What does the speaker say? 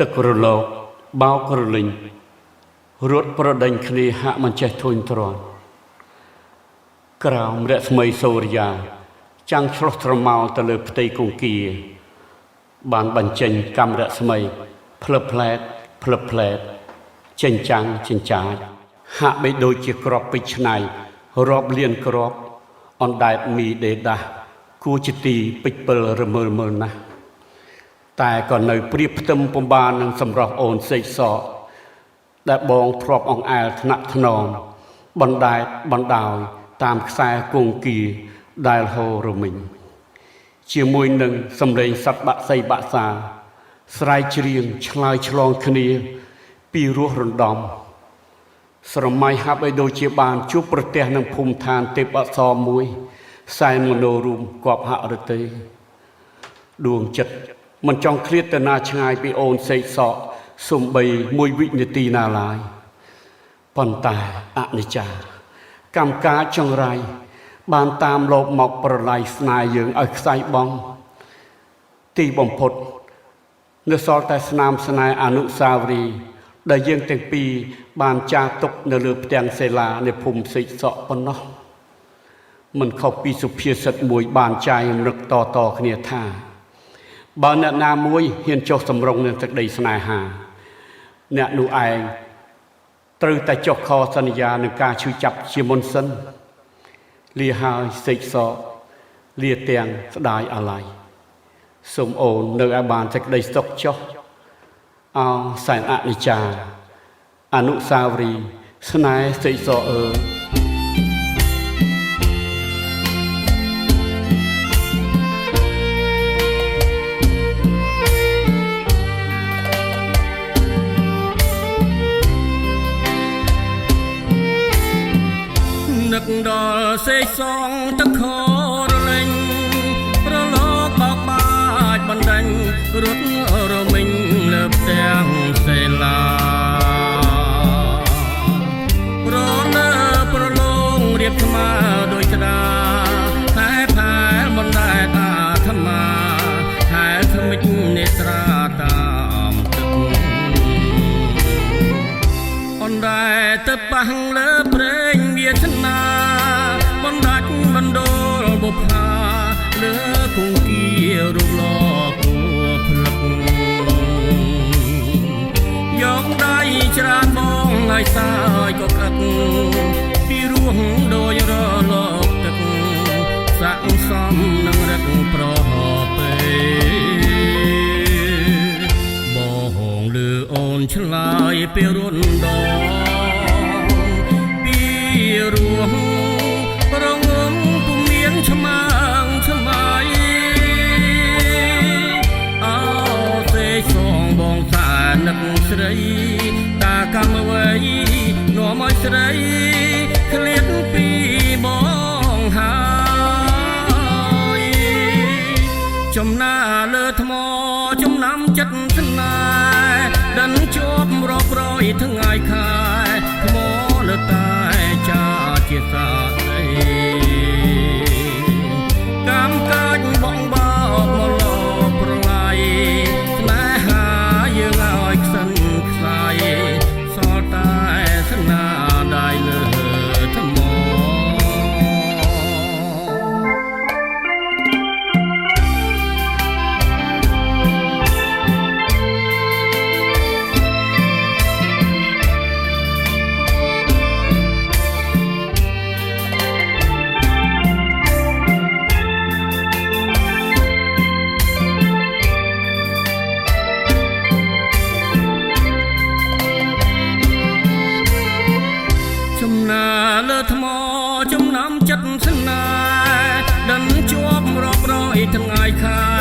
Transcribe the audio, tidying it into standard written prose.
ទឹករលកបោករលិញរត់ប្រដេញគ្នាហាក់មិនចេះធុញទ្រាន់ក្រោមរស្មីសូរិយាចាំងឆ្លុះស្រមោលទៅលើផ្ទៃគង្គគាបានបញ្ចេញកាំរស្មីផ្លឹបផ្លែតចេញចាំងចិញ្ចាចហាក់បីដូចជាក្របពេជ្រឆ្នៃរាប់លានក្របអណ្ដែតមីដេដាស់គួរជាទីពេជ្រពិលរមើលមើលណាស់តែក៏នៅព្រៀបផ្ទឹមពំបាននឹងសម្រស់អូនសេកសកដែលបងធ្រាប់អង្អែលថ្នាក់ថ្នមបណ្ដែតបណ្ដោយតាមខ្សែគង្គគាដែលហូររមិញជាមួយនឹងសំឡេងសត្វបាក់សីបាក់សាស្រែកច្រៀងឆ្លើយឆ្លងគ្នាពីរស់រំដំស្រមៃហាប់ឲ្យដូចជាបានជួបប្រទះនឹងភូមិឋានទេពអប្សរមួយសែនមនោរូមគប់ហរទេដួងចិត្តមិនចង់ឃ្លាតទៅណាឆ្ងាយពីអូនសេកសកសំបីមួយវិនាទីណាឡើយប៉ុន្តែអនិច្ចាកម្មការចង្រៃបានតាមលបមកប្រឡាយស្នេហ៍យើងឲ្យខ្សែបង់ទីបំផុតនៅសល់តែស្នាមស្នេហ៍អនុស្សាវរីយ៍ដែលយើងទាំងពីរបានចារទុកនៅលើផ្ទាំងសិលានៃភូមិសេកសកប៉ុណ្ណោះមិនខុសពីសុភាសិតមួយបានចែករំលឹកតគ្នាថាបើអ្នកណាមួយហ៊ានចុះសម្រុងនឹងទឹកដីស្នេហាអ្នកនោះឯងត្រូវតែចុះខសន្យានឹងការឈឺចាប់ជាមុនសិនលាហើយសេកសកលាទាំងស្ដាយអាឡ័យសូមអូននៅឲ្យបានសេចក្តីសុខចុះអោសែនអនិច្ចាអនុស្សាវរីយ៍ស្នេហ៍សេកសកអើយនឹកដល់សេកសងទឹកខរលេងប្រឡប់បោកបាច់បណ្ដាញរត់រមិញលើផ្ទាំងសិលាប្រលើប្រឡងរៀបថ្មាដោយស្ដាខែផែលមិនដែលអាធមាខែថ្មិចនេត្រាតាមទឹកអណ្ដែតទៅប៉ះលើព្រេងវាឆ្នាបណ្ដាច់បណ្ដូលបុប្ផាលើគង្គគារូបល្អគួរផ្លឹកយកដៃច្រានបងឲ្យសាយក៏ក្រាក់ពីរោះដោយរលកទឹកសាក់សំនឹងរឹកប្រហពេបងលឺអូនឆ្លើយពីរុនដរងរងំពុំមានឆ្មាំងឆ្មៃអោទេសងបងសានឹកស្រីតាកម្មអ្វីនាំឲ្យស្រីឃ្លាតពីបងហើយចំណាលើថ្មចំណាំចិត្តស្នេហ៍ដិនជាប់រាប់រយថ្ងៃខែថ្មលើតាចាជាសាស្រីកម្មកាច់បងបោកមកលប្រឡាយស្នេហាយើងឲ្យខ្សិនខ្សាយសល់តែស្នាដៃលើថ្មលើថ្មចំណាំចិត្តស្នេហ៍ដិនជាប់រាប់រយថ្ងៃខែ